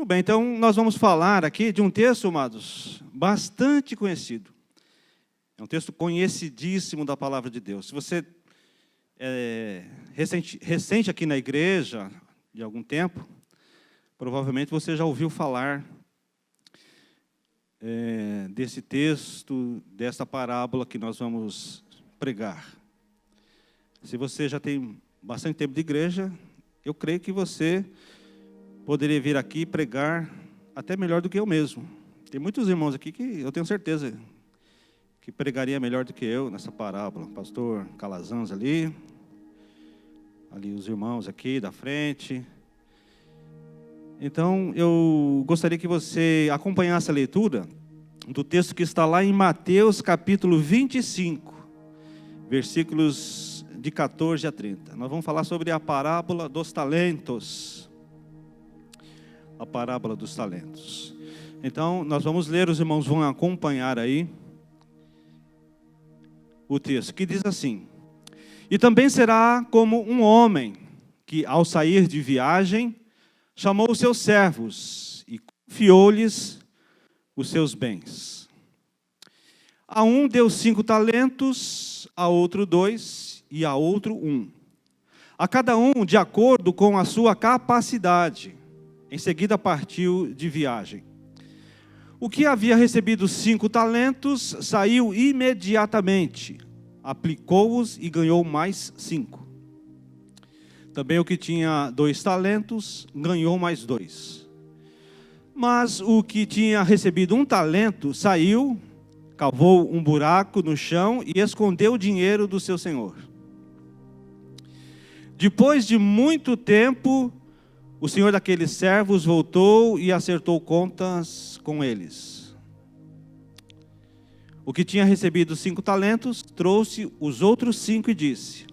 Muito bem, então nós vamos falar aqui de um texto, amados, bastante conhecido. É um texto conhecidíssimo da palavra de Deus. Se você é recente aqui na igreja, de algum tempo, provavelmente você já ouviu falar desse texto, dessa parábola que nós vamos pregar. Se você já tem bastante tempo de igreja, eu creio que você poderia vir aqui pregar até melhor do que eu mesmo. Tem muitos irmãos aqui que eu tenho certeza que pregaria melhor do que eu nessa parábola. Pastor Calazans ali os irmãos aqui da frente. Então, eu gostaria que você acompanhasse a leitura do texto que está lá em Mateus capítulo 25, versículos de 14 a 30. Nós vamos falar sobre a parábola dos talentos. A parábola dos talentos. Então, nós vamos ler, os irmãos vão acompanhar aí o texto, que diz assim: E também será como um homem que, ao sair de viagem, chamou os seus servos e confiou-lhes os seus bens. A um deu 5 talentos, a outro 2 e a outro 1. A cada um de acordo com a sua capacidade. Em seguida partiu de viagem. O que havia recebido 5 talentos saiu imediatamente, aplicou-os e ganhou mais 5. Também o que tinha 2 talentos ganhou mais 2. Mas o que tinha recebido 1 talento saiu, cavou um buraco no chão e escondeu o dinheiro do seu senhor. Depois de muito tempo, o senhor daqueles servos voltou e acertou contas com eles. O que tinha recebido 5 talentos, trouxe os outros 5 e disse: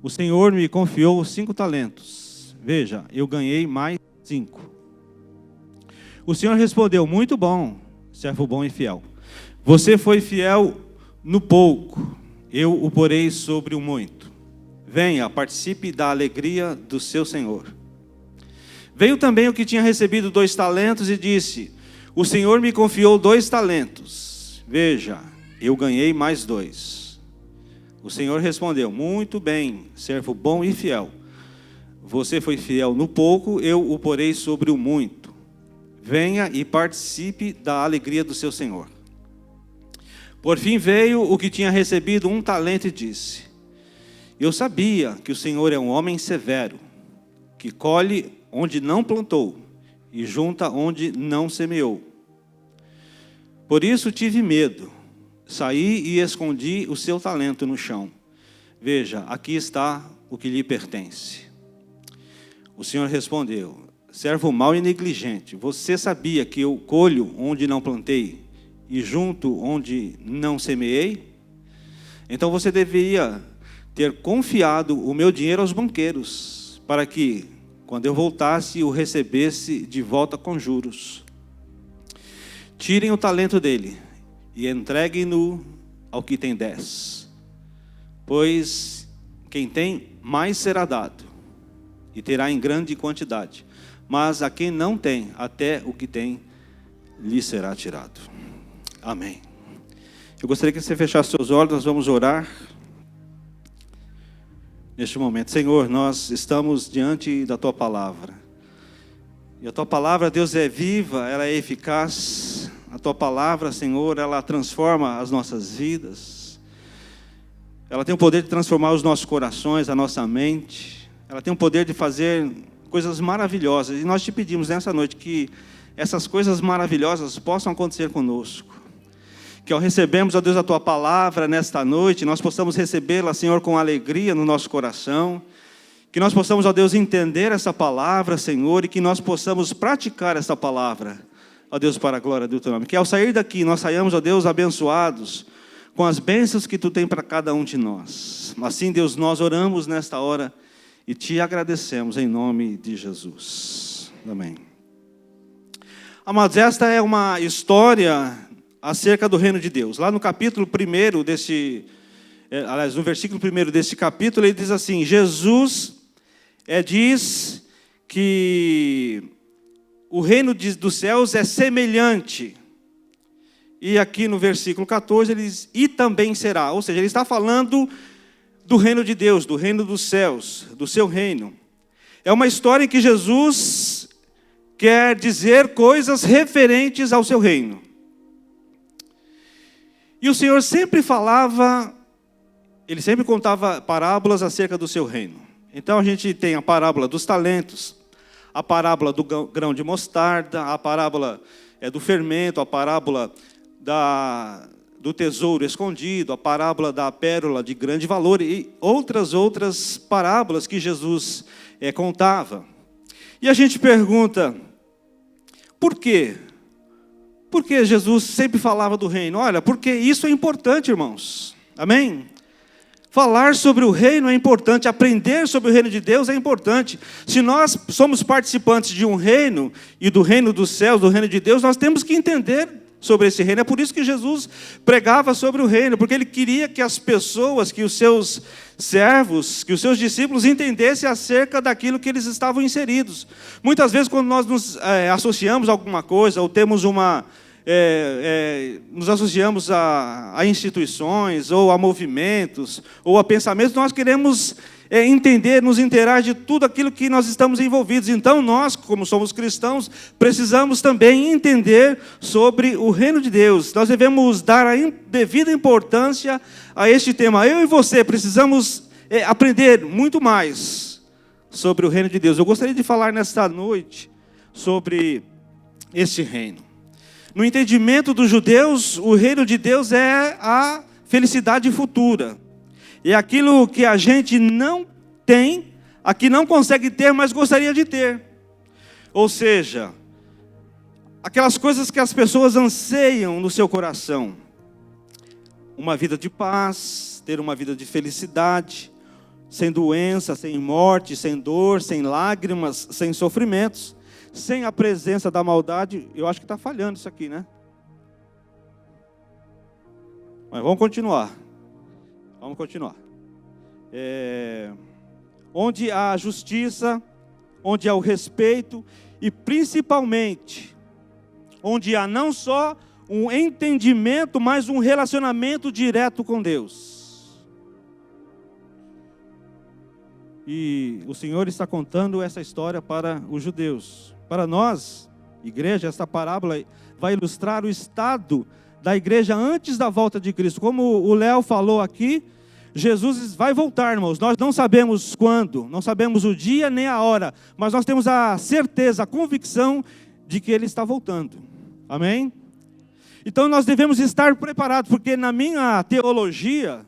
O senhor me confiou 5 talentos. Veja, eu ganhei mais 5. O senhor respondeu: Muito bom, servo bom e fiel. Você foi fiel no pouco, eu o porei sobre o muito. Venha, participe da alegria do seu senhor. Veio também o que tinha recebido 2 talentos e disse: O senhor me confiou 2 talentos. Veja, eu ganhei mais 2. O senhor respondeu: Muito bem, servo bom e fiel. Você foi fiel no pouco, eu o porei sobre o muito. Venha e participe da alegria do seu senhor. Por fim veio o que tinha recebido 1 talento e disse: Eu sabia que o senhor é um homem severo, que colhe onde não plantou e junta onde não semeou. Por isso tive medo, saí e escondi o seu talento no chão. Veja, aqui está o que lhe pertence. O senhor respondeu: Servo mau e negligente, você sabia que eu colho onde não plantei e junto onde não semeei? Então você deveria ter confiado o meu dinheiro aos banqueiros, para que, quando eu voltasse, o recebesse de volta com juros. Tirem o talento dele e entreguem-no ao que tem 10. Pois quem tem, mais será dado, e terá em grande quantidade. Mas a quem não tem, até o que tem, lhe será tirado. Amém. Eu gostaria que você fechasse seus olhos, nós vamos orar neste momento. Senhor, nós estamos diante da Tua Palavra. E a Tua Palavra, Deus, é viva, ela é eficaz. A Tua Palavra, Senhor, ela transforma as nossas vidas. Ela tem o poder de transformar os nossos corações, a nossa mente. Ela tem o poder de fazer coisas maravilhosas. E nós te pedimos nessa noite que essas coisas maravilhosas possam acontecer conosco. Que ao recebermos, ó Deus, a Tua Palavra nesta noite, nós possamos recebê-la, Senhor, com alegria no nosso coração. Que nós possamos, ó Deus, entender essa Palavra, Senhor, e que nós possamos praticar essa Palavra, ó Deus, para a glória do Teu nome. Que ao sair daqui, nós saiamos, ó Deus, abençoados com as bênçãos que Tu tem para cada um de nós. Assim, Deus, nós oramos nesta hora e Te agradecemos em nome de Jesus. Amém. Amados, esta é uma história acerca do reino de Deus. Lá no capítulo 1 no versículo 1 desse capítulo, ele diz assim: Jesus diz que o reino dos céus é semelhante. E aqui no versículo 14 ele diz, e também será. Ou seja, ele está falando do reino de Deus, do reino dos céus, do seu reino. É uma história em que Jesus quer dizer coisas referentes ao seu reino. E o Senhor sempre falava, ele sempre contava parábolas acerca do seu reino. Então a gente tem a parábola dos talentos, a parábola do grão de mostarda, a parábola do fermento, a parábola do tesouro escondido, a parábola da pérola de grande valor e outras parábolas que Jesus contava. E a gente pergunta, por quê? Por que Jesus sempre falava do reino? Olha, porque isso é importante, irmãos. Amém? Falar sobre o reino é importante, aprender sobre o reino de Deus é importante. Se nós somos participantes de um reino, e do reino dos céus, do reino de Deus, nós temos que entender sobre esse reino. É por isso que Jesus pregava sobre o reino, porque ele queria que as pessoas, que os seus servos, que os seus discípulos entendessem acerca daquilo que eles estavam inseridos. Muitas vezes, quando nós nos associamos a alguma coisa, ou temos nos associamos a instituições, ou a movimentos, ou a pensamentos, nós queremos entender, nos inteirar de tudo aquilo que nós estamos envolvidos. Então nós, como somos cristãos, precisamos também entender sobre o reino de Deus. Nós devemos dar a devida importância a este tema. Eu e você precisamos aprender muito mais sobre o reino de Deus. Eu gostaria de falar nesta noite sobre este reino. No entendimento dos judeus, o reino de Deus é a felicidade futura. É aquilo que a gente não tem, aqui não consegue ter, mas gostaria de ter. Ou seja, aquelas coisas que as pessoas anseiam no seu coração. Uma vida de paz, ter uma vida de felicidade, sem doença, sem morte, sem dor, sem lágrimas, sem sofrimentos. Sem a presença da maldade. Eu acho que está falhando isso aqui, né? Mas vamos continuar. Vamos continuar. Onde há a justiça, onde há o respeito e principalmente, onde há não só um entendimento, mas um relacionamento direto com Deus. E o Senhor está contando essa história para os judeus. Para nós, igreja, esta parábola vai ilustrar o estado da igreja antes da volta de Cristo. Como o Léo falou aqui, Jesus vai voltar, irmãos. Nós não sabemos quando, não sabemos o dia nem a hora, mas nós temos a certeza, a convicção de que Ele está voltando. Amém? Então nós devemos estar preparados, porque na minha teologia,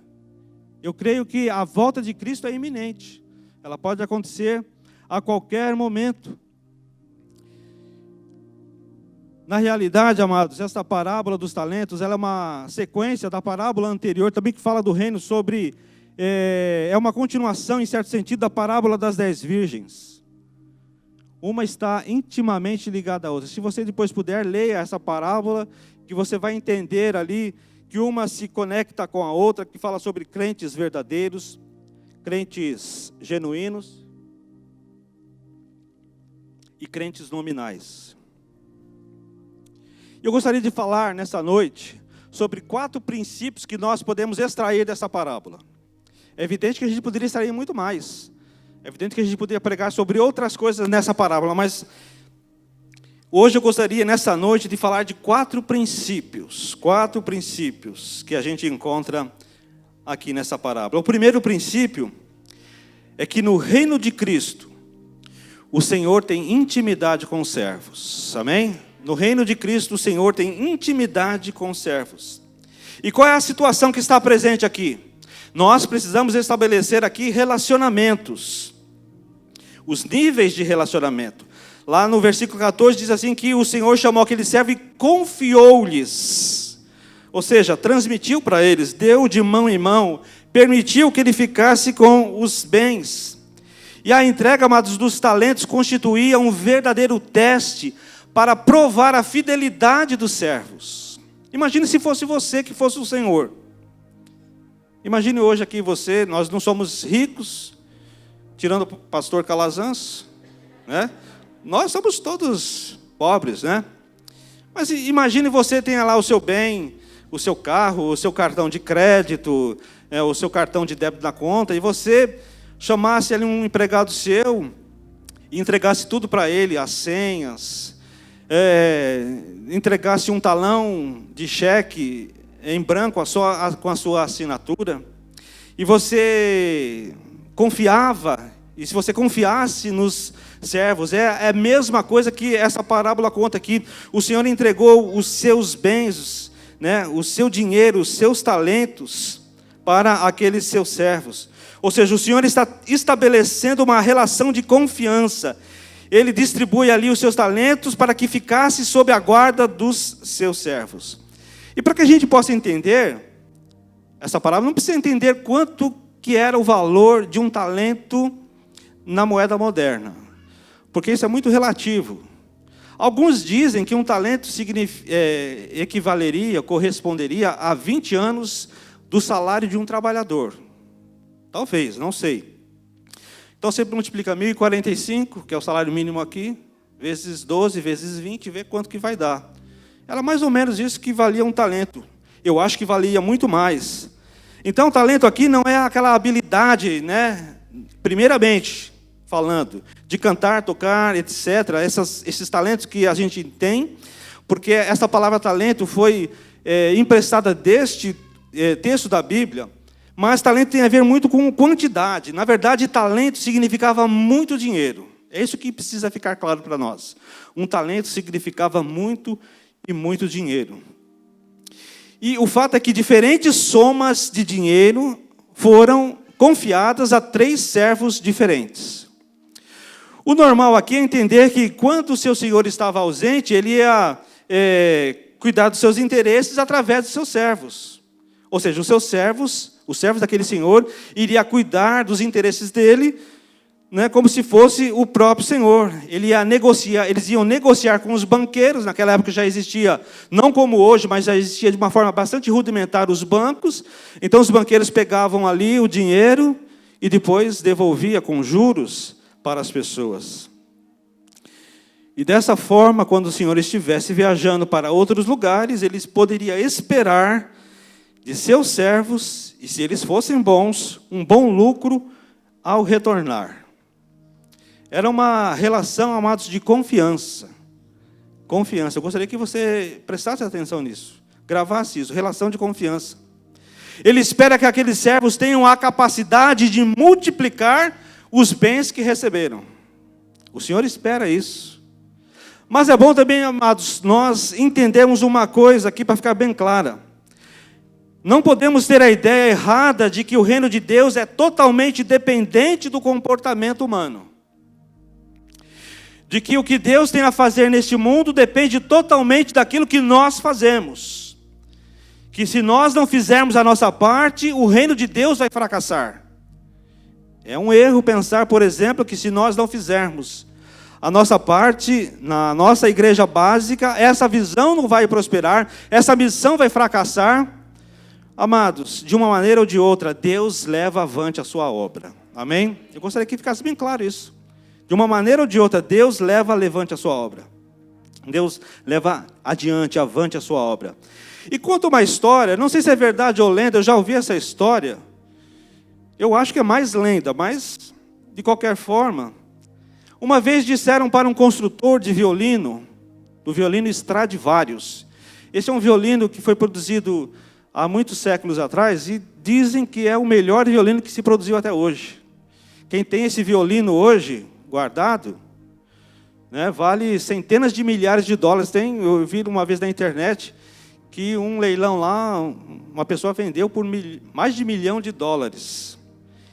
eu creio que a volta de Cristo é iminente. Ela pode acontecer a qualquer momento. Na realidade, amados, esta parábola dos talentos, ela é uma sequência da parábola anterior, também que fala do reino sobre, é uma continuação, em certo sentido, da parábola das 10 virgens. Uma está intimamente ligada à outra. Se você depois puder, leia essa parábola, que você vai entender ali, que uma se conecta com a outra, que fala sobre crentes verdadeiros, crentes genuínos e crentes nominais. Eu gostaria de falar nessa noite sobre 4 princípios que nós podemos extrair dessa parábola. É evidente que a gente poderia extrair muito mais. É evidente que a gente poderia pregar sobre outras coisas nessa parábola, mas hoje eu gostaria, nessa noite, de falar de 4 princípios. 4 princípios que a gente encontra aqui nessa parábola. O primeiro princípio é que no reino de Cristo, o Senhor tem intimidade com os servos. Amém? No reino de Cristo, o Senhor tem intimidade com os servos. E qual é a situação que está presente aqui? Nós precisamos estabelecer aqui relacionamentos. Os níveis de relacionamento. Lá no versículo 14 diz assim que o Senhor chamou aquele servo e confiou-lhes. Ou seja, transmitiu para eles, deu de mão em mão, permitiu que ele ficasse com os bens. E a entrega, amados, dos talentos constituía um verdadeiro teste para provar a fidelidade dos servos. Imagine se fosse você que fosse o Senhor. Imagine hoje aqui você, nós não somos ricos, tirando o pastor Calazans, né? Nós somos todos pobres, né? Mas imagine você tenha lá o seu bem, o seu carro, o seu cartão de crédito, o seu cartão de débito na conta, e você chamasse ali um empregado seu e entregasse tudo para ele, as senhas, entregasse um talão de cheque em branco com a sua assinatura, e você confiava, e se você confiasse nos servos, é a mesma coisa que essa parábola conta aqui. O Senhor entregou os seus bens, né, o seu dinheiro, os seus talentos para aqueles seus servos. Ou seja, o Senhor está estabelecendo uma relação de confiança. Ele distribui ali os seus talentos para que ficasse sob a guarda dos seus servos. E para que a gente possa entender essa parábola, não precisa entender quanto que era o valor de um talento na moeda moderna, porque isso é muito relativo. Alguns dizem que um talento equivaleria, corresponderia a 20 anos do salário de um trabalhador. Talvez, não sei. Então você multiplica 1.045, que é o salário mínimo aqui, vezes 12, vezes 20, e vê quanto que vai dar. Era mais ou menos isso que valia um talento. Eu acho que valia muito mais. Então o talento aqui não é aquela habilidade, né? Primeiramente falando, de cantar, tocar, etc. Esses talentos que a gente tem, porque essa palavra talento foi emprestada deste texto da Bíblia, mas talento tem a ver muito com quantidade. Na verdade, talento significava muito dinheiro. É isso que precisa ficar claro para nós. Um talento significava muito e muito dinheiro. E o fato é que diferentes somas de dinheiro foram confiadas a 3 servos diferentes. O normal aqui é entender que quando o seu senhor estava ausente, ele ia cuidar dos seus interesses através dos seus servos. Ou seja, os servos daquele senhor, iria cuidar dos interesses dele, né, como se fosse o próprio senhor. Eles iam negociar com os banqueiros. Naquela época já existia, não como hoje, mas já existia de uma forma bastante rudimentar os bancos. Então os banqueiros pegavam ali o dinheiro e depois devolvia com juros para as pessoas. E dessa forma, quando o senhor estivesse viajando para outros lugares, eles poderiam esperar de seus servos, e se eles fossem bons, um bom lucro ao retornar. Era uma relação, amados, de confiança. Confiança. Eu gostaria que você prestasse atenção nisso. Gravasse isso, relação de confiança. Ele espera que aqueles servos tenham a capacidade de multiplicar os bens que receberam. O Senhor espera isso. Mas é bom também, amados, nós entendermos uma coisa aqui para ficar bem clara. Não podemos ter a ideia errada de que o reino de Deus é totalmente dependente do comportamento humano. De que o que Deus tem a fazer neste mundo depende totalmente daquilo que nós fazemos. Que se nós não fizermos a nossa parte, o reino de Deus vai fracassar. É um erro pensar, por exemplo, que se nós não fizermos a nossa parte na nossa igreja básica, essa visão não vai prosperar, essa missão vai fracassar. Amados, de uma maneira ou de outra, Deus leva avante a sua obra. Amém? Eu gostaria que ficasse bem claro isso. De uma maneira ou de outra, Deus leva avante a sua obra. Deus leva adiante, avante a sua obra. E conta uma história, não sei se é verdade ou lenda, eu já ouvi essa história. Eu acho que é mais lenda, mas, de qualquer forma, uma vez disseram para um construtor de violino, do violino Stradivarius. Esse é um violino que foi produzido há muitos séculos atrás, e dizem que é o melhor violino que se produziu até hoje. Quem tem esse violino hoje, guardado, né, vale centenas de milhares de dólares. Eu vi uma vez na internet, que um leilão lá, uma pessoa vendeu por mais de $1 milhão.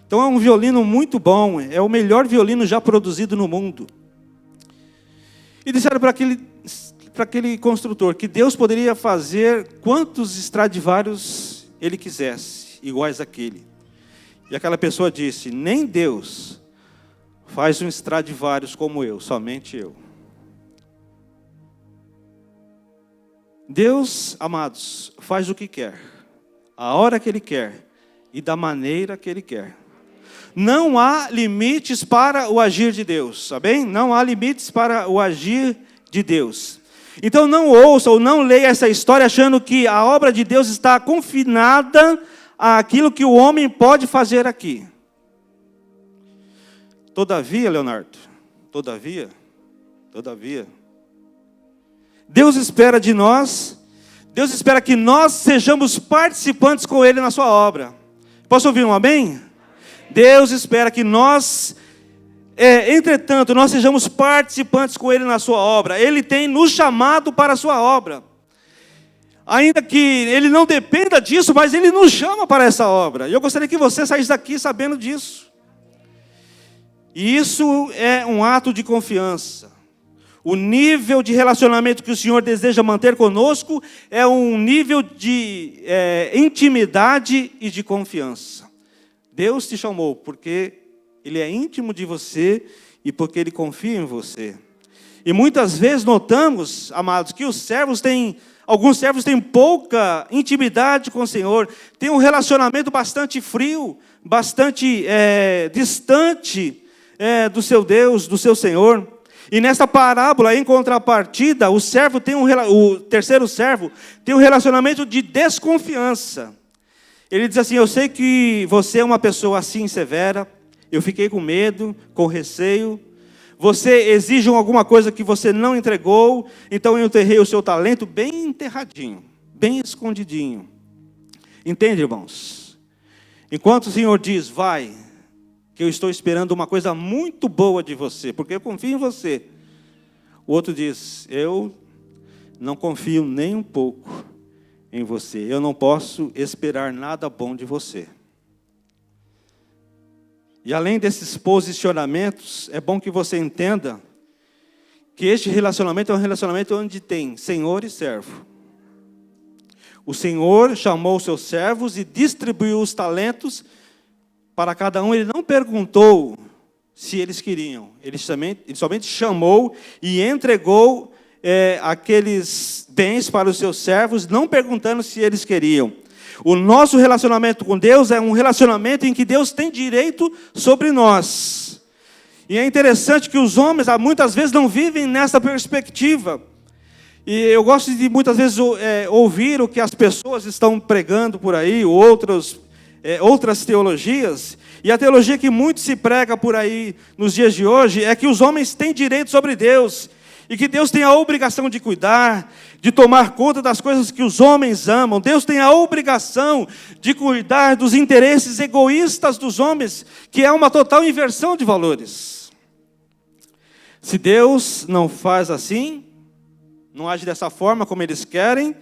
Então é um violino muito bom, é o melhor violino já produzido no mundo. E disseram para aquele construtor que Deus poderia fazer quantos Stradivarius ele quisesse, iguais àquele. E aquela pessoa disse: nem Deus faz um Stradivarius como eu, somente eu. Deus, amados, faz o que quer, a hora que Ele quer e da maneira que Ele quer. Não há limites para o agir de Deus, tá bem? Não há limites para o agir de Deus. Então não ouça ou não leia essa história achando que a obra de Deus está confinada àquilo que o homem pode fazer aqui. Todavia, Leonardo, todavia, Deus espera de nós, Deus espera que nós sejamos participantes com Ele na sua obra. Posso ouvir um amém? Deus espera que nós, entretanto, nós sejamos participantes com Ele na sua obra. Ele tem nos chamado para a sua obra. Ainda que Ele não dependa disso, mas Ele nos chama para essa obra. E eu gostaria que você saísse daqui sabendo disso. E isso é um ato de confiança. O nível de relacionamento que o Senhor deseja manter conosco é um nível de intimidade e de confiança. Deus te chamou porque Ele é íntimo de você e porque Ele confia em você. E muitas vezes notamos, amados, que alguns servos têm pouca intimidade com o Senhor, têm um relacionamento bastante frio, bastante distante do seu Deus, do seu Senhor. E nessa parábola, em contrapartida, o terceiro servo tem um relacionamento de desconfiança. Ele diz assim: eu sei que você é uma pessoa assim severa, eu fiquei com medo, com receio, você exige alguma coisa que você não entregou, então eu enterrei o seu talento bem enterradinho, bem escondidinho. Entende, irmãos? Enquanto o Senhor diz, vai, que eu estou esperando uma coisa muito boa de você, porque eu confio em você. O outro diz, eu não confio nem um pouco em você, eu não posso esperar nada bom de você. E além desses posicionamentos, é bom que você entenda que este relacionamento é um relacionamento onde tem senhor e servo. O Senhor chamou os seus servos e distribuiu os talentos para cada um. Ele não perguntou se eles queriam. Ele somente chamou e entregou aqueles bens para os seus servos, não perguntando se eles queriam. O nosso relacionamento com Deus é um relacionamento em que Deus tem direito sobre nós. E é interessante que os homens, muitas vezes, não vivem nessa perspectiva. E eu gosto de, muitas vezes, ouvir o que as pessoas estão pregando por aí, outras teologias. E a teologia que muito se prega por aí nos dias de hoje é que os homens têm direito sobre Deus. E que Deus tem a obrigação de cuidar, de tomar conta das coisas que os homens amam. Deus tem a obrigação de cuidar dos interesses egoístas dos homens, que é uma total inversão de valores. Se Deus não faz assim, não age dessa forma como eles querem,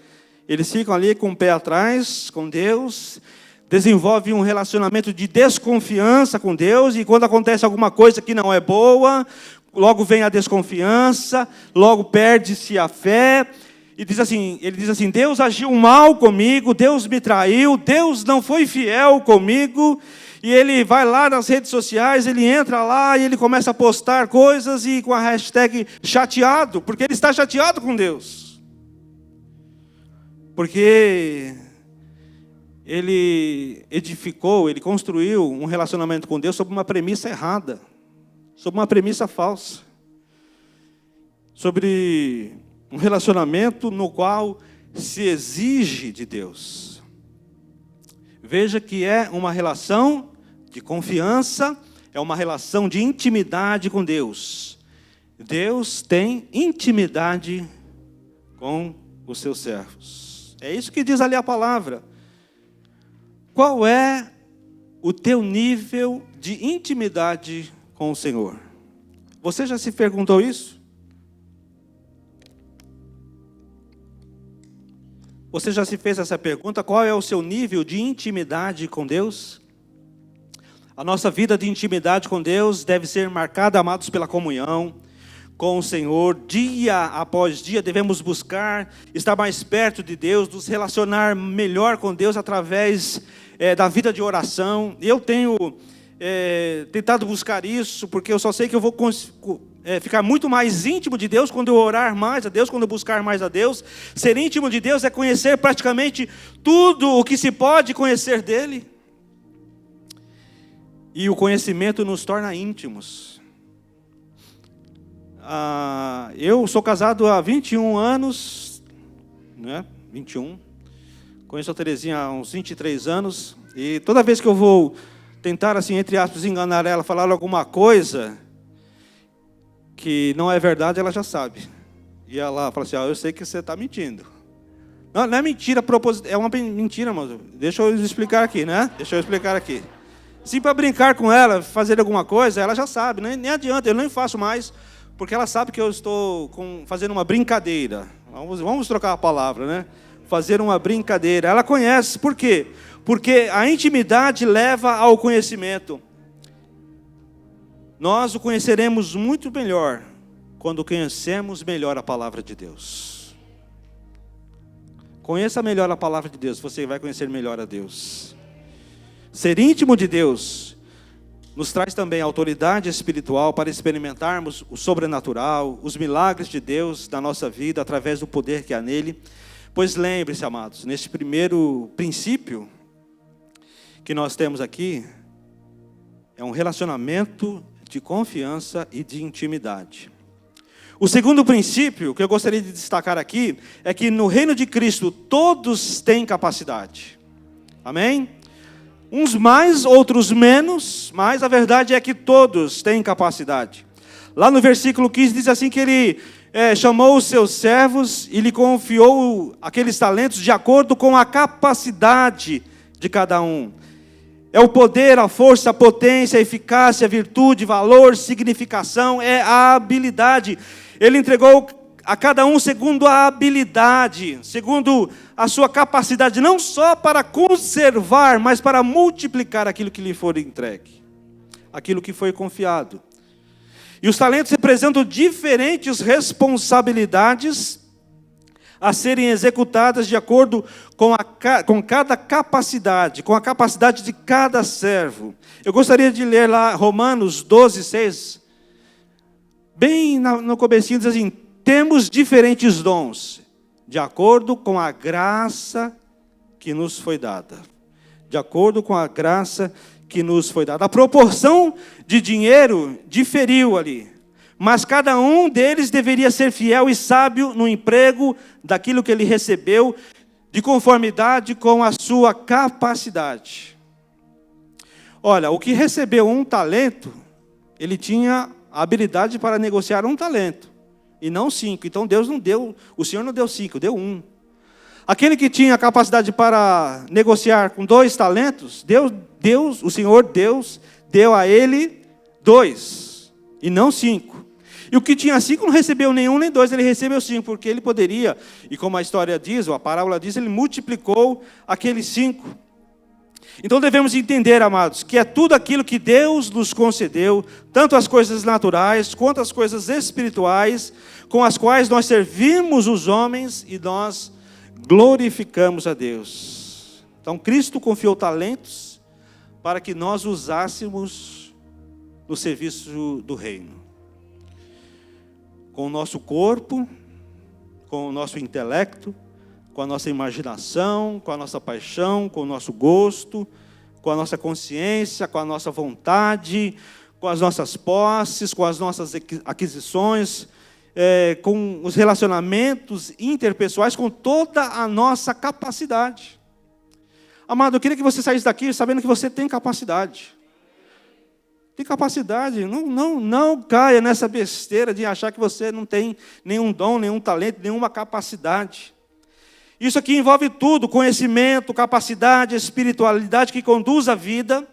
eles ficam ali com o pé atrás com Deus, desenvolvem um relacionamento de desconfiança com Deus, e quando acontece alguma coisa que não é boa, logo vem a desconfiança, logo perde-se a fé, e ele diz assim, Deus agiu mal comigo, Deus me traiu, Deus não foi fiel comigo, e ele vai lá nas redes sociais, ele entra lá e ele começa a postar coisas e com a hashtag chateado, porque ele está chateado com Deus. Porque ele construiu um relacionamento com Deus sobre uma premissa errada, sobre uma premissa falsa, sobre um relacionamento no qual se exige de Deus. Veja que é uma relação de confiança, é uma relação de intimidade com Deus. Deus tem intimidade com os seus servos. É isso que diz ali a palavra. Qual é o teu nível de intimidade com o Senhor? Você já se perguntou isso? Você já se fez essa pergunta? Qual é o seu nível de intimidade com Deus? A nossa vida de intimidade com Deus deve ser marcada, amados, pela comunhão com o Senhor. Dia após dia devemos buscar estar mais perto de Deus, nos relacionar melhor com Deus através da vida de oração. Eu tenho tentado buscar isso, porque eu só sei que eu vou ficar muito mais íntimo de Deus quando eu orar mais a Deus, quando eu buscar mais a Deus. Ser íntimo de Deus é conhecer praticamente tudo o que se pode conhecer dEle. E o conhecimento nos torna íntimos. Eu sou casado há 21 anos, né? 21. Conheço a Terezinha há uns 23 anos. E toda vez que eu vou tentar, assim, entre aspas, enganar ela, falar alguma coisa que não é verdade, ela já sabe. E ela fala assim, eu sei que você está mentindo. Não, não é mentira, é uma mentira, mas deixa eu explicar aqui, né? Deixa eu explicar aqui. Sim, para brincar com ela, fazer alguma coisa, ela já sabe, né? Nem adianta, eu nem faço mais, porque ela sabe que eu estou fazendo uma brincadeira. Vamos trocar a palavra, né? Fazer uma brincadeira. Ela conhece, por quê? Porque a intimidade leva ao conhecimento. Nós o conheceremos muito melhor quando conhecemos melhor a palavra de Deus. Conheça melhor a palavra de Deus, você vai conhecer melhor a Deus. Ser íntimo de Deus nos traz também autoridade espiritual para experimentarmos o sobrenatural, os milagres de Deus na nossa vida, através do poder que há nele. Pois lembre-se, amados, nesse primeiro princípio que nós temos aqui, é um relacionamento de confiança e de intimidade. O segundo princípio que eu gostaria de destacar aqui é que no reino de Cristo todos têm capacidade. Amém? Uns mais, outros menos, mas a verdade é que todos têm capacidade. Lá no versículo 15 diz assim que ele chamou os seus servos e lhe confiou aqueles talentos de acordo com a capacidade de cada um. É o poder, a força, a potência, a eficácia, a virtude, valor, significação, é a habilidade. Ele entregou a cada um segundo a habilidade, segundo a sua capacidade, não só para conservar, mas para multiplicar aquilo que lhe for entregue, aquilo que foi confiado. E os talentos representam diferentes responsabilidades a serem executadas de acordo com cada capacidade, com a capacidade de cada servo. Eu gostaria de ler lá Romanos 12, 6. Bem no comecinho diz assim, temos diferentes dons, de acordo com a graça que nos foi dada. De acordo com a graça que nos foi dada. A proporção de dinheiro diferiu ali. Mas cada um deles deveria ser fiel e sábio no emprego daquilo que ele recebeu, de conformidade com a sua capacidade. Olha, o que recebeu um talento, ele tinha a habilidade para negociar um talento, e não 5. Então Deus não deu, o Senhor não deu 5, deu 1. Aquele que tinha a capacidade para negociar com 2 talentos, o Senhor Deus deu a ele 2, e não 5. E o que tinha 5 não recebeu nenhum nem 2, ele recebeu 5, porque ele poderia, e como a história diz, ou a parábola diz, ele multiplicou aqueles 5. Então devemos entender, amados, que é tudo aquilo que Deus nos concedeu, tanto as coisas naturais, quanto as coisas espirituais, com as quais nós servimos os homens e nós glorificamos a Deus. Então Cristo confiou talentos para que nós usássemos no serviço do reino. Com o nosso corpo, com o nosso intelecto, com a nossa imaginação, com a nossa paixão, com o nosso gosto, com a nossa consciência, com a nossa vontade, com as nossas posses, com as nossas aquisições, com os relacionamentos interpessoais, com toda a nossa capacidade. Amado, eu queria que você saísse daqui sabendo que você tem capacidade. Tem capacidade, não caia nessa besteira de achar que você não tem nenhum dom, nenhum talento, nenhuma capacidade. Isso aqui envolve tudo, conhecimento, capacidade, espiritualidade que conduz a vida.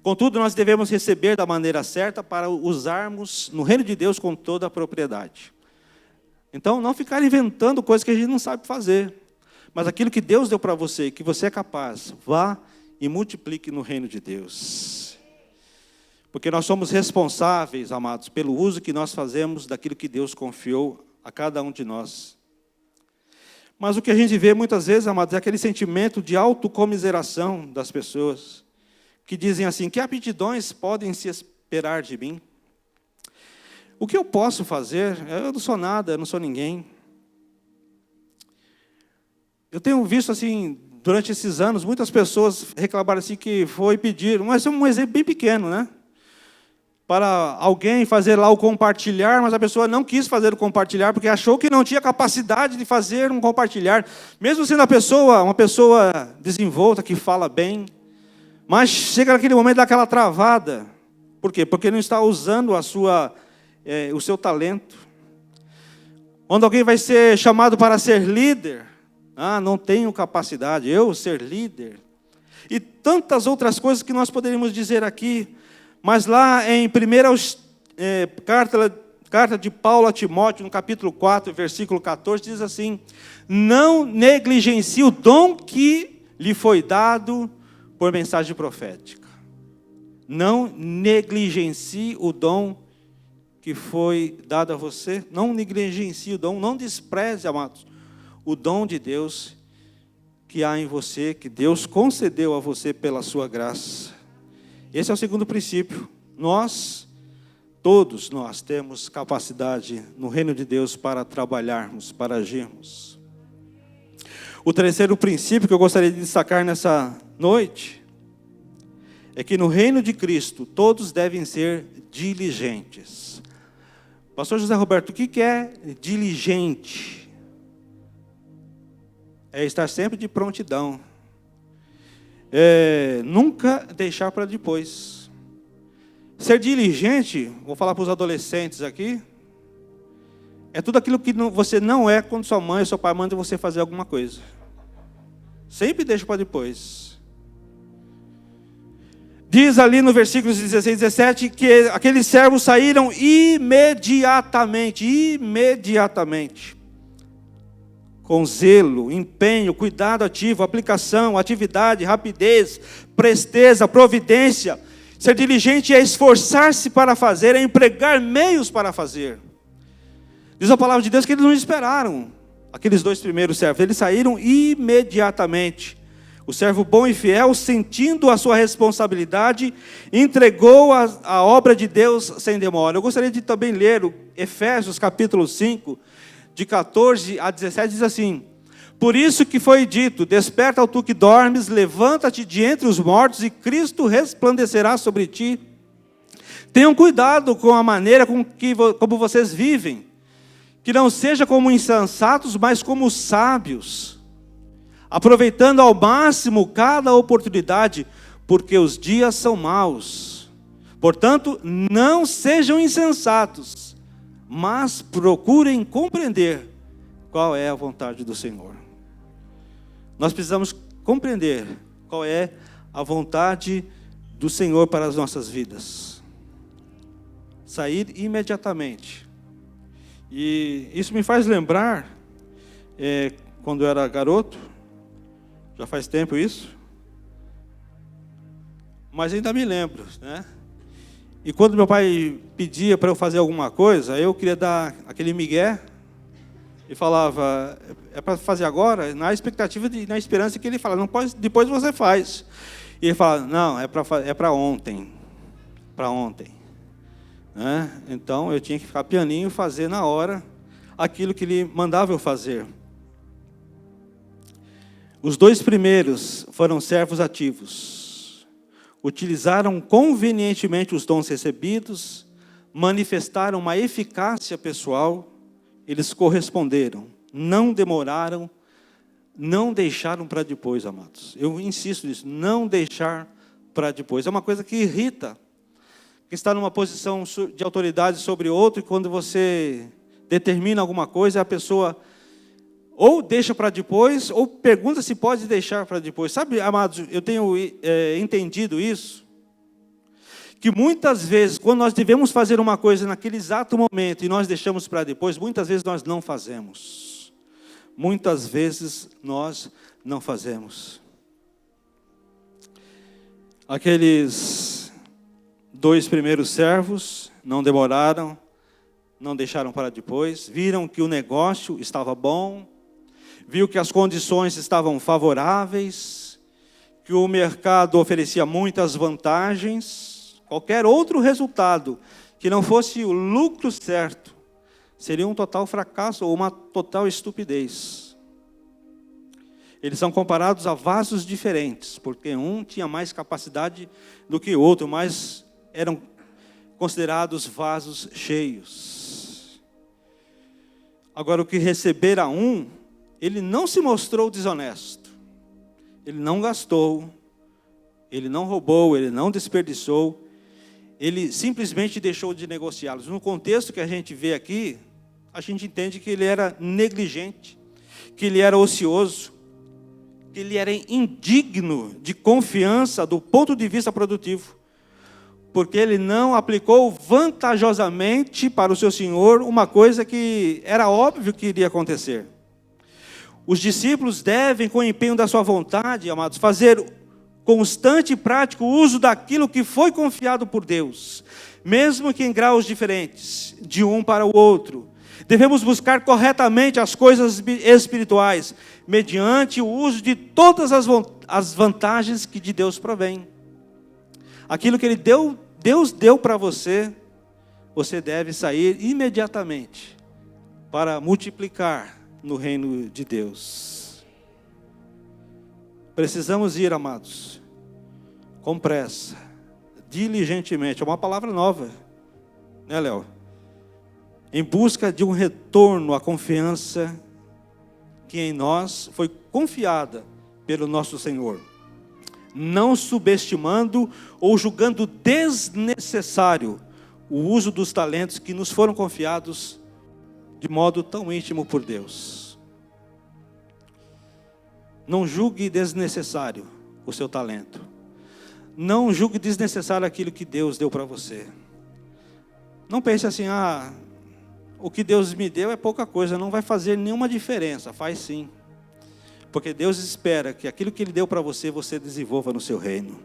Contudo, nós devemos receber da maneira certa para usarmos no reino de Deus com toda a propriedade. Então, não ficar inventando coisas que a gente não sabe fazer. Mas aquilo que Deus deu para você, que você é capaz, vá e multiplique no reino de Deus. Porque nós somos responsáveis, amados, pelo uso que nós fazemos daquilo que Deus confiou a cada um de nós. Mas o que a gente vê muitas vezes, amados, é aquele sentimento de autocomiseração das pessoas, que dizem assim, que aptidões podem se esperar de mim? O que eu posso fazer? Eu não sou nada, eu não sou ninguém. Eu tenho visto assim, durante esses anos, muitas pessoas reclamaram assim que foi pedir, mas é um exemplo bem pequeno, né? para alguém fazer lá o compartilhar, mas a pessoa não quis fazer o compartilhar, porque achou que não tinha capacidade de fazer um compartilhar, mesmo sendo uma pessoa desenvolta, que fala bem, mas chega naquele momento daquela travada. Por quê? Porque não está usando o seu talento. Quando alguém vai ser chamado para ser líder, não tenho capacidade, eu ser líder. E tantas outras coisas que nós poderíamos dizer aqui, mas lá em carta de Paulo a Timóteo, no capítulo 4, versículo 14, diz assim: não negligencie o dom que lhe foi dado por mensagem profética. Não negligencie o dom que foi dado a você. Não negligencie o dom, não despreze, amados, o dom de Deus que há em você, que Deus concedeu a você pela sua graça. Esse é o segundo princípio. Todos nós temos capacidade no reino de Deus para trabalharmos, para agirmos. O terceiro princípio que eu gostaria de destacar nessa noite é que no reino de Cristo todos devem ser diligentes. Pastor José Roberto, o que é diligente? É estar sempre de prontidão. Nunca deixar para depois. Ser diligente, vou falar para os adolescentes aqui, é tudo aquilo que você não é quando sua mãe ou seu pai manda você fazer alguma coisa. Sempre deixa para depois. Diz ali no versículos 16 e 17 que aqueles servos saíram imediatamente, com zelo, empenho, cuidado ativo, aplicação, atividade, rapidez, presteza, providência. Ser diligente é esforçar-se para fazer, é empregar meios para fazer. Diz a palavra de Deus que eles não esperaram aqueles dois primeiros servos, eles saíram imediatamente. O servo bom e fiel, sentindo a sua responsabilidade, entregou a obra de Deus sem demora. Eu gostaria de também ler o Efésios capítulo 5, de 14 a 17, diz assim: por isso que foi dito, desperta, ó tu que dormes, levanta-te de entre os mortos, e Cristo resplandecerá sobre ti. Tenham cuidado com a maneira como vocês vivem, que não seja como insensatos, mas como sábios, aproveitando ao máximo cada oportunidade, porque os dias são maus. Portanto, não sejam insensatos, mas procurem compreender qual é a vontade do Senhor. Nós precisamos compreender qual é a vontade do Senhor para as nossas vidas. Sair imediatamente. E isso me faz lembrar, quando eu era garoto, já faz tempo isso, mas ainda me lembro, né? E quando meu pai pedia para eu fazer alguma coisa, eu queria dar aquele migué e falava, é para fazer agora, na expectativa, na esperança que ele fala, não pode, depois você faz. E ele fala, não, é para ontem, né? Então eu tinha que ficar pianinho e fazer na hora aquilo que ele mandava eu fazer. Os dois primeiros foram servos ativos. Utilizaram convenientemente os dons recebidos, manifestaram uma eficácia pessoal, eles corresponderam, não demoraram, não deixaram para depois, amados. Eu insisto nisso, não deixar para depois. É uma coisa que irrita, que está numa posição de autoridade sobre outro, e quando você determina alguma coisa, a pessoa ou deixa para depois, ou pergunta se pode deixar para depois. Sabe, amados, eu tenho entendido isso, que muitas vezes, quando nós devemos fazer uma coisa naquele exato momento, e nós deixamos para depois, muitas vezes nós não fazemos. Muitas vezes nós não fazemos. Aqueles dois primeiros servos não demoraram, não deixaram para depois, viram que o negócio estava bom, viu que as condições estavam favoráveis, que o mercado oferecia muitas vantagens. Qualquer outro resultado que não fosse o lucro certo seria um total fracasso ou uma total estupidez. Eles são comparados a vasos diferentes, porque um tinha mais capacidade do que o outro, mas eram considerados vasos cheios. Agora, o que recebera um, ele não se mostrou desonesto. Ele não gastou, ele não roubou, ele não desperdiçou. Ele simplesmente deixou de negociá-los. No contexto que a gente vê aqui, a gente entende que ele era negligente, que ele era ocioso, que ele era indigno de confiança do ponto de vista produtivo, porque ele não aplicou vantajosamente para o seu senhor uma coisa que era óbvio que iria acontecer. Os discípulos devem, com o empenho da sua vontade, amados, fazer constante e prático uso daquilo que foi confiado por Deus, mesmo que em graus diferentes, de um para o outro. Devemos buscar corretamente as coisas espirituais, mediante o uso de todas as vantagens que de Deus provém. Aquilo que Deus deu para você, você deve sair imediatamente para multiplicar no reino de Deus. Precisamos ir, amados, com pressa, diligentemente. É uma palavra nova, né, Léo? Em busca de um retorno à confiança que em nós foi confiada pelo nosso Senhor. Não subestimando ou julgando desnecessário o uso dos talentos que nos foram confiados de modo tão íntimo por Deus. Não julgue desnecessário o seu talento. Não julgue desnecessário aquilo que Deus deu para você. Não pense assim, o que Deus me deu é pouca coisa, não vai fazer nenhuma diferença. Faz sim. Porque Deus espera que aquilo que Ele deu para você, você desenvolva no seu reino.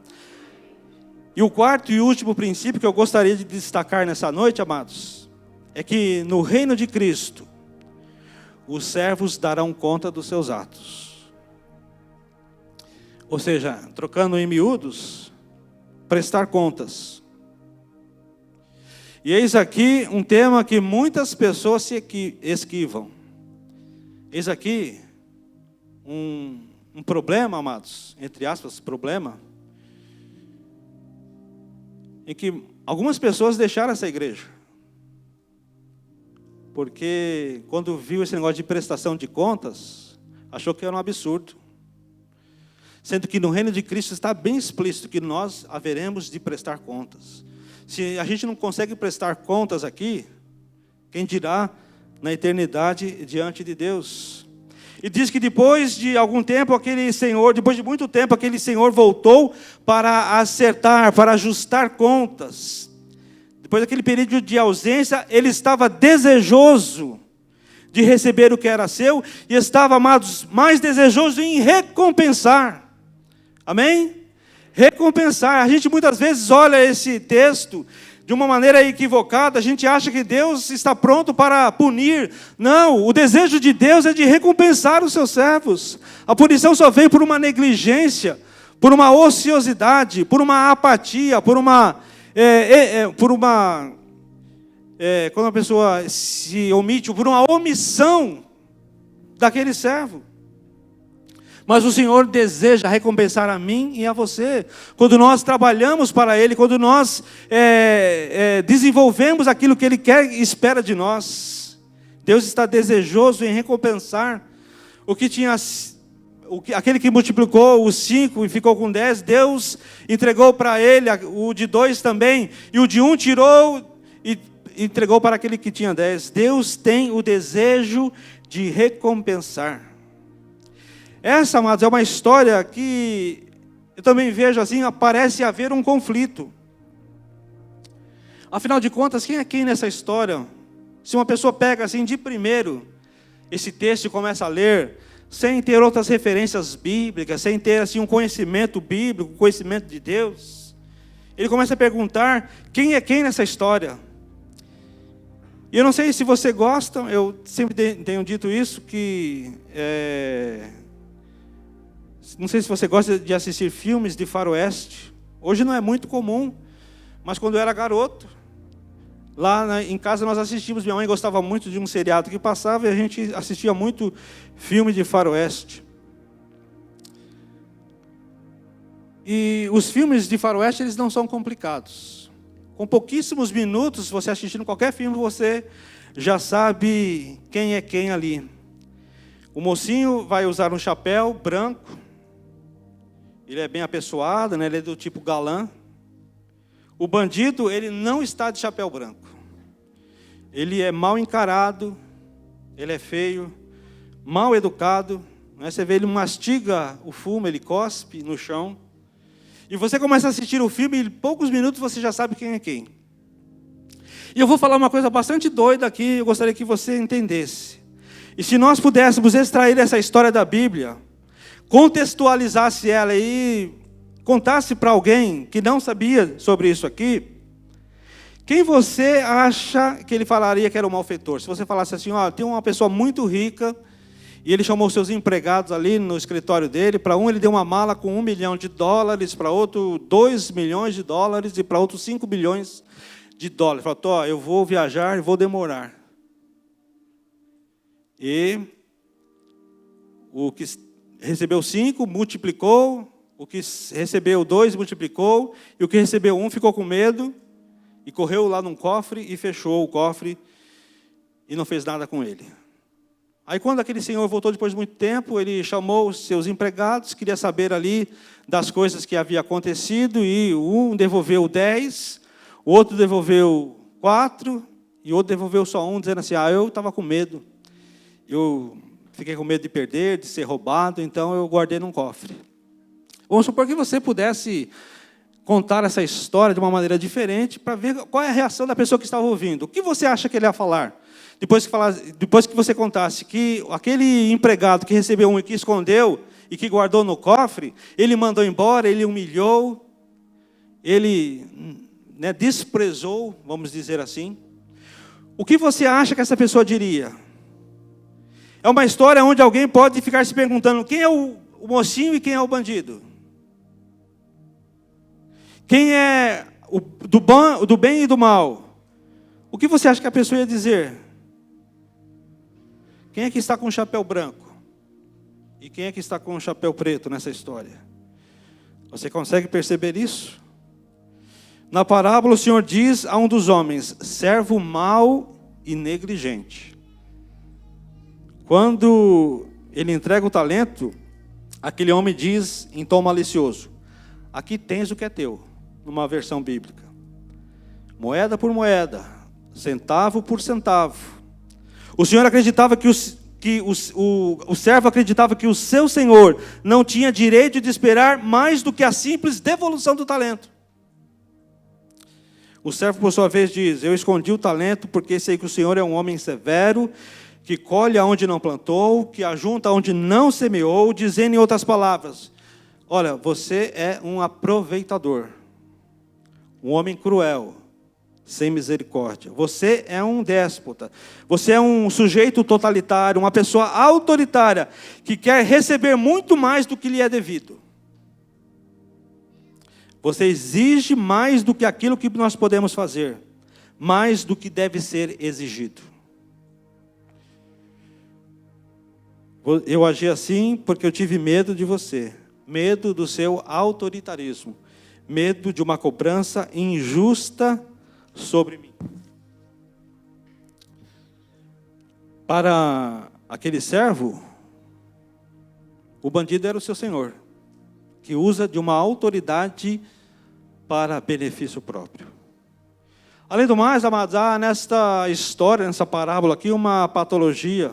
E o quarto e último princípio que eu gostaria de destacar nessa noite, amados, é que no reino de Cristo, os servos darão conta dos seus atos. Ou seja, trocando em miúdos, prestar contas. E eis aqui um tema que muitas pessoas se esquivam. Eis aqui um problema, amados, entre aspas, problema, em que algumas pessoas deixaram essa igreja. Porque quando viu esse negócio de prestação de contas, achou que era um absurdo. Sendo que no reino de Cristo está bem explícito que nós haveremos de prestar contas. Se a gente não consegue prestar contas aqui, quem dirá na eternidade diante de Deus? E diz que depois de algum tempo, depois de muito tempo, aquele senhor voltou para acertar, para ajustar contas. Depois daquele período de ausência, ele estava desejoso de receber o que era seu, e estava, amados, mais desejoso em recompensar. Amém? Recompensar. A gente muitas vezes olha esse texto de uma maneira equivocada, a gente acha que Deus está pronto para punir. Não, o desejo de Deus é de recompensar os seus servos. A punição só vem por uma negligência, por uma ociosidade, por uma apatia, quando a pessoa se omite, por uma omissão daquele servo. Mas o Senhor deseja recompensar a mim e a você. Quando nós trabalhamos para Ele, quando nós desenvolvemos aquilo que Ele quer e espera de nós. Deus está desejoso em recompensar aquele que multiplicou os 5 e ficou com 10, Deus entregou para ele o de 2 também, e o de 1 tirou e entregou para aquele que tinha 10. Deus tem o desejo de recompensar. Essa, amados, é uma história que eu também vejo assim, parece haver um conflito. Afinal de contas, quem é quem nessa história? Se uma pessoa pega assim de primeiro esse texto e começa a ler, sem ter outras referências bíblicas, sem ter assim um conhecimento bíblico, conhecimento de Deus, ele começa a perguntar, quem é quem nessa história? E eu não sei se você gosta, eu sempre tenho dito isso, que não sei se você gosta de assistir filmes de faroeste. Hoje não é muito comum, mas quando eu era garoto, lá em casa nós assistimos, minha mãe gostava muito de um seriado que passava e a gente assistia muito filme de faroeste. E os filmes de faroeste, eles não são complicados. Com pouquíssimos minutos, você assistindo qualquer filme, você já sabe quem é quem ali. O mocinho vai usar um chapéu branco. Ele é bem apessoado, né? Ele é do tipo galã. O bandido, ele não está de chapéu branco. Ele é mal encarado, ele é feio, mal educado. Né? Você vê, ele mastiga o fumo, ele cospe no chão. E você começa a assistir o filme e em poucos minutos você já sabe quem é quem. E eu vou falar uma coisa bastante doida aqui, eu gostaria que você entendesse. E se nós pudéssemos extrair essa história da Bíblia, contextualizasse ela e contasse para alguém que não sabia sobre isso aqui, quem você acha que ele falaria que era o malfeitor? Se você falasse assim, ó, tem uma pessoa muito rica, e ele chamou seus empregados ali no escritório dele, para um ele deu uma mala com $1 milhão, para outro $2 milhões, e para outro $5 bilhões. Falou, ó, eu vou viajar e vou demorar. E o que recebeu 5 multiplicou, o que recebeu 2 multiplicou, e o que recebeu 1 ficou com medo, e correu lá num cofre e fechou o cofre, e não fez nada com ele. Aí quando aquele senhor voltou depois de muito tempo, ele chamou os seus empregados, queria saber ali das coisas que havia acontecido, e um devolveu 10, o outro devolveu 4, e o outro devolveu só 1, dizendo assim, eu estava com medo. Eu fiquei com medo de perder, de ser roubado, então eu guardei num cofre. Vamos supor que você pudesse contar essa história de uma maneira diferente, para ver qual é a reação da pessoa que estava ouvindo. O que você acha que ele ia falar? Depois que você contasse que aquele empregado que recebeu 1 e que escondeu e que guardou no cofre, ele mandou embora, ele humilhou, ele desprezou, vamos dizer assim. O que você acha que essa pessoa diria? É uma história onde alguém pode ficar se perguntando quem é o mocinho e quem é o bandido. Quem é do bem e do mal? O que você acha que a pessoa ia dizer? Quem é que está com o chapéu branco? E quem é que está com o chapéu preto nessa história? Você consegue perceber isso? Na parábola o Senhor diz a um dos homens, servo mau e negligente. Quando ele entrega o talento, aquele homem diz em tom malicioso, aqui tens o que é teu, numa versão bíblica. Moeda por moeda, centavo por centavo. O Senhor acreditava o servo acreditava que o seu Senhor não tinha direito de esperar mais do que a simples devolução do talento. O servo, por sua vez, diz, eu escondi o talento porque sei que o Senhor é um homem severo, que colhe aonde não plantou, que ajunta onde não semeou, dizendo em outras palavras, olha, você é um aproveitador, um homem cruel, sem misericórdia. Você é um déspota. Você é um sujeito totalitário, uma pessoa autoritária, que quer receber muito mais do que lhe é devido. Você exige mais do que aquilo que nós podemos fazer, mais do que deve ser exigido. Eu agi assim porque eu tive medo de você, medo do seu autoritarismo, medo de uma cobrança injusta sobre mim. Para aquele servo, o bandido era o seu senhor, que usa de uma autoridade para benefício próprio. Além do mais, amados, há nesta história, nessa parábola aqui, uma patologia.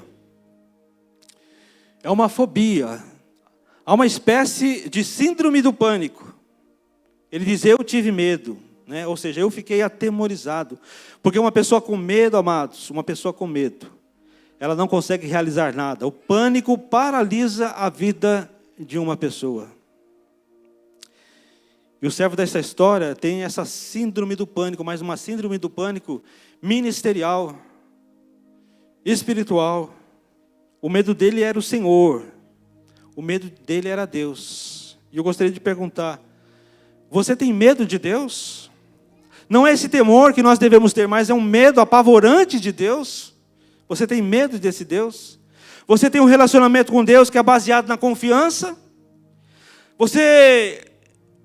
É uma fobia. Há uma espécie de síndrome do pânico. Ele diz, eu tive medo. Ou seja, eu fiquei atemorizado. Porque uma pessoa com medo, amados, uma pessoa com medo, ela não consegue realizar nada. O pânico paralisa a vida de uma pessoa. E o servo dessa história tem essa síndrome do pânico, mas uma síndrome do pânico ministerial, espiritual. O medo dele era o Senhor. O medo dele era Deus. E eu gostaria de perguntar, você tem medo de Deus? Não é esse temor que nós devemos ter, mas é um medo apavorante de Deus? Você tem medo desse Deus? Você tem um relacionamento com Deus que é baseado na confiança? Você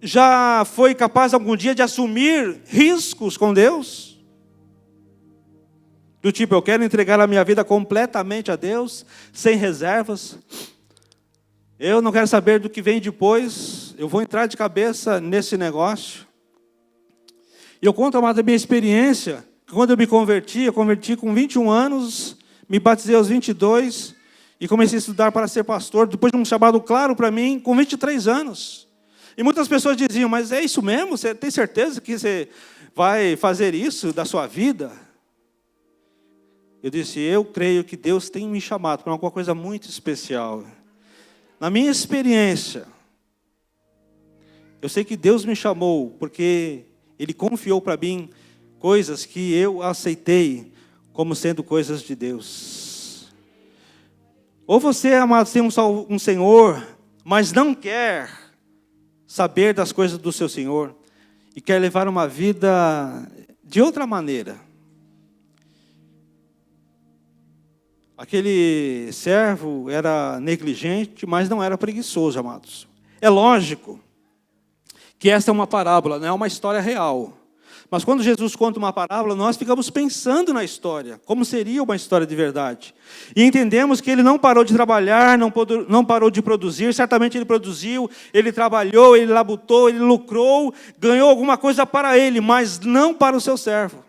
já foi capaz algum dia de assumir riscos com Deus? Do tipo, eu quero entregar a minha vida completamente a Deus, sem reservas. Eu não quero saber do que vem depois, eu vou entrar de cabeça nesse negócio. E eu conto da minha experiência, que quando eu converti com 21 anos, me batizei aos 22 e comecei a estudar para ser pastor, depois de um chamado claro para mim, com 23 anos. E muitas pessoas diziam, mas é isso mesmo? Você tem certeza que você vai fazer isso da sua vida? Eu disse, eu creio que Deus tem me chamado para alguma coisa muito especial. Na minha experiência, eu sei que Deus me chamou porque Ele confiou para mim coisas que eu aceitei como sendo coisas de Deus. Ou você, amado, tem um Senhor, mas não quer saber das coisas do seu Senhor e quer levar uma vida de outra maneira. Aquele servo era negligente, mas não era preguiçoso, amados. É lógico que essa é uma parábola, não é uma história real. Mas quando Jesus conta uma parábola, nós ficamos pensando na história, como seria uma história de verdade. E entendemos que ele não parou de trabalhar, não parou de produzir, certamente ele produziu, ele trabalhou, ele labutou, ele lucrou, ganhou alguma coisa para ele, mas não para o seu servo.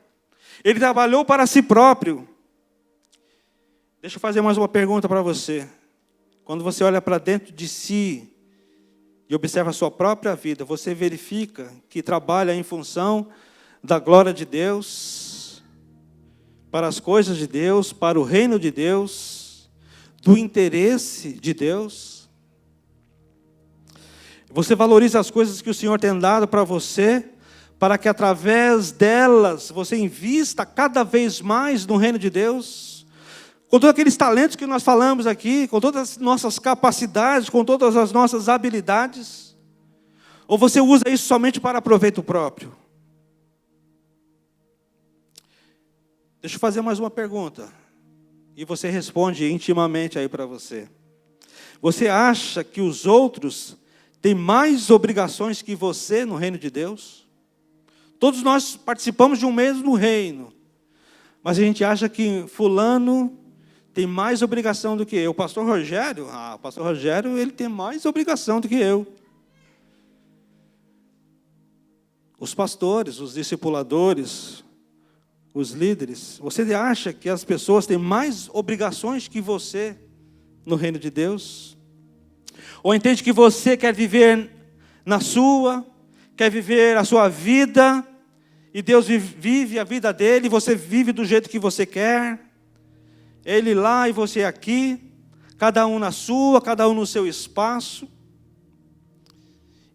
Ele trabalhou para si próprio. Deixa eu fazer mais uma pergunta para você. Quando você olha para dentro de si e observa a sua própria vida, você verifica que trabalha em função da glória de Deus, para as coisas de Deus, para o reino de Deus, do interesse de Deus? Você valoriza as coisas que o Senhor tem dado para você, para que através delas você invista cada vez mais no reino de Deus? Com todos aqueles talentos que nós falamos aqui, com todas as nossas capacidades, com todas as nossas habilidades? Ou você usa isso somente para proveito próprio? Deixa eu fazer mais uma pergunta. E você responde intimamente aí para você. Você acha que os outros têm mais obrigações que você no reino de Deus? Todos nós participamos de um mesmo reino. Mas a gente acha que fulano tem mais obrigação do que eu. O pastor Rogério, ele tem mais obrigação do que eu. Os pastores, os discipuladores, os líderes, você acha que as pessoas têm mais obrigações que você no reino de Deus? Ou entende que você quer viver quer viver a sua vida, e Deus vive a vida dele, e você vive do jeito que você quer? Ele lá e você aqui, cada um na sua, cada um no seu espaço.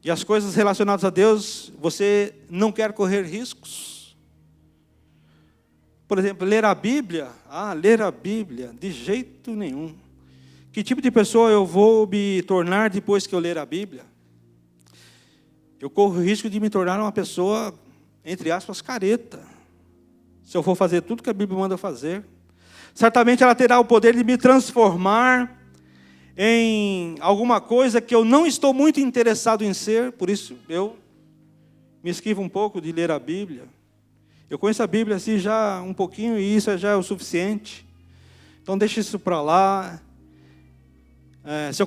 E as coisas relacionadas a Deus, você não quer correr riscos? Por exemplo, ler a Bíblia. Ler a Bíblia, de jeito nenhum. Que tipo de pessoa eu vou me tornar depois que eu ler a Bíblia? Eu corro o risco de me tornar uma pessoa, entre aspas, careta. Se eu for fazer tudo que a Bíblia manda fazer. Certamente ela terá o poder de me transformar em alguma coisa que eu não estou muito interessado em ser. Por isso eu me esquivo um pouco de ler a Bíblia. Eu conheço a Bíblia assim já um pouquinho e isso já é o suficiente. Então deixa isso para lá. Se eu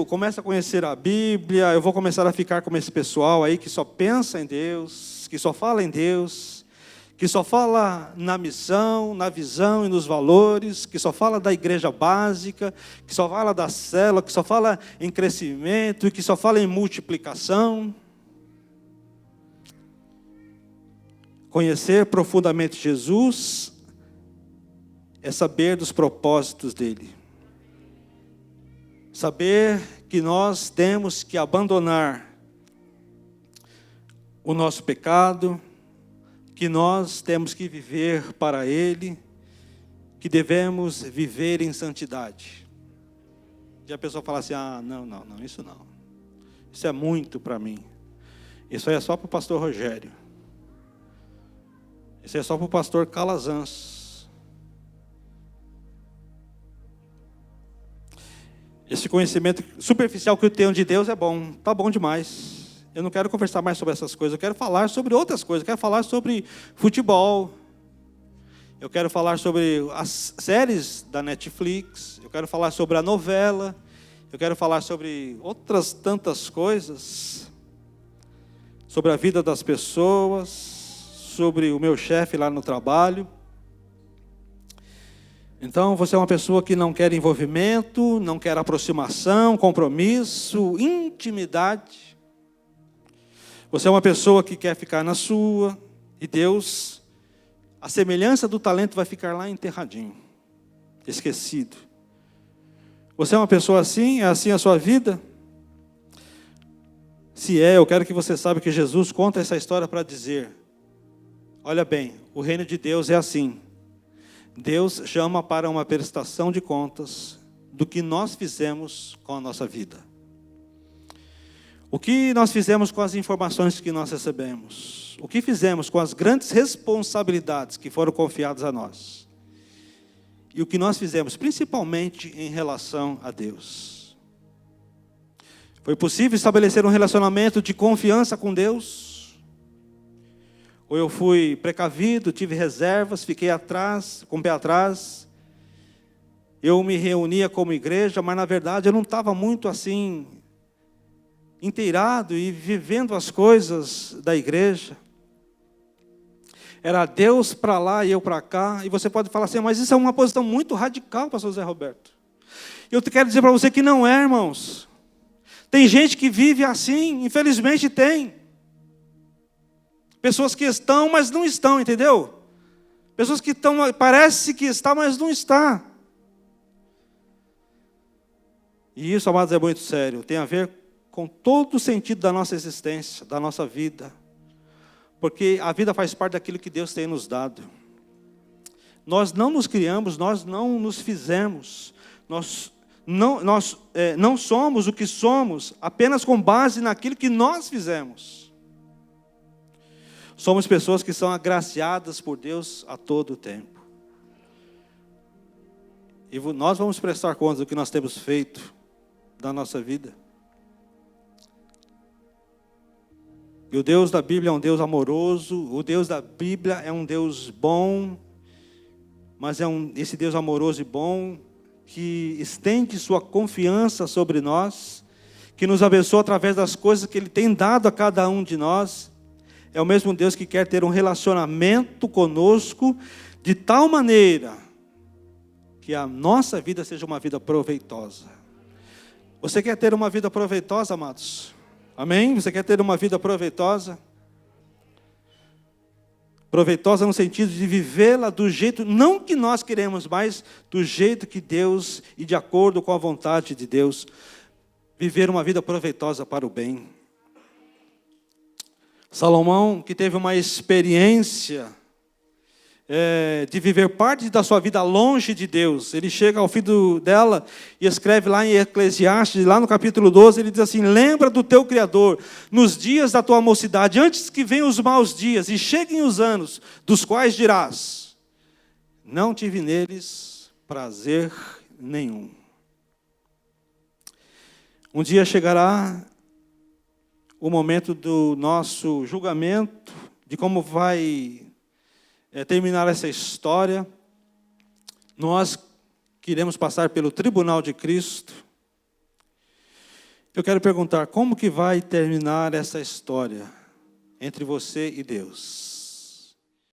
começo a conhecer a Bíblia, eu vou começar a ficar como esse pessoal aí que só pensa em Deus, que só fala em Deus, que só fala na missão, na visão e nos valores, que só fala da igreja básica, que só fala da célula, que só fala em crescimento, que só fala em multiplicação. Conhecer profundamente Jesus é saber dos propósitos dele. Saber que nós temos que abandonar o nosso pecado, que nós temos que viver para Ele, que devemos viver em santidade. E a pessoa fala assim, não, isso não. Isso é muito para mim. Isso aí é só para o pastor Rogério. Isso é só para o pastor Calazans. Esse conhecimento superficial que eu tenho de Deus é bom, tá bom demais. Eu não quero conversar mais sobre essas coisas, eu quero falar sobre outras coisas. Eu quero falar sobre futebol. Eu quero falar sobre as séries da Netflix. Eu quero falar sobre a novela. Eu quero falar sobre outras tantas coisas. Sobre a vida das pessoas. Sobre o meu chefe lá no trabalho. Então, você é uma pessoa que não quer envolvimento, não quer aproximação, compromisso, intimidade. Você é uma pessoa que quer ficar na sua, e Deus, a semelhança do talento, vai ficar lá enterradinho, esquecido. Você é uma pessoa assim? É assim a sua vida? Se é, eu quero que você saiba que Jesus conta essa história para dizer, olha bem, o reino de Deus é assim. Deus chama para uma prestação de contas do que nós fizemos com a nossa vida. O que nós fizemos com as informações que nós recebemos? O que fizemos com as grandes responsabilidades que foram confiadas a nós? E o que nós fizemos, principalmente em relação a Deus? Foi possível estabelecer um relacionamento de confiança com Deus? Ou eu fui precavido, tive reservas, fiquei atrás, com o pé atrás? Eu me reunia como igreja, mas na verdade eu não estava muito assim, inteirado e vivendo as coisas da igreja. Era Deus para lá e eu para cá. E você pode falar assim, mas isso é uma posição muito radical, pastor Zé Roberto. Eu quero dizer para você que não é, irmãos. Tem gente que vive assim, infelizmente tem. Pessoas que estão, mas não estão, entendeu? Pessoas que estão, parece que está, mas não está. E isso, amados, é muito sério. Tem a ver com todo o sentido da nossa existência, da nossa vida. Porque a vida faz parte daquilo que Deus tem nos dado. Nós não nos criamos, nós não nos fizemos. Nós não somos o que somos apenas com base naquilo que nós fizemos. Somos pessoas que são agraciadas por Deus a todo o tempo. E nós vamos prestar contas do que nós temos feito da nossa vida. E o Deus da Bíblia é um Deus amoroso, o Deus da Bíblia é um Deus bom, mas esse Deus amoroso e bom, que estende sua confiança sobre nós, que nos abençoa através das coisas que Ele tem dado a cada um de nós. É o mesmo Deus que quer ter um relacionamento conosco de tal maneira que a nossa vida seja uma vida proveitosa. Você quer ter uma vida proveitosa, amados? Amém? Você quer ter uma vida proveitosa? Proveitosa no sentido de vivê-la do jeito, não que nós queremos, mas do jeito que Deus, e de acordo com a vontade de Deus, viver uma vida proveitosa para o bem. Salomão, que teve uma experiência de viver parte da sua vida longe de Deus, ele chega ao fim dela e escreve lá em Eclesiastes, lá no capítulo 12, ele diz assim, lembra do teu Criador, nos dias da tua mocidade, antes que venham os maus dias e cheguem os anos, dos quais dirás, não tive neles prazer nenhum. Um dia chegará o momento do nosso julgamento, de como vai terminar essa história. Nós que iremos passar pelo tribunal de Cristo. Eu quero perguntar, como que vai terminar essa história entre você e Deus?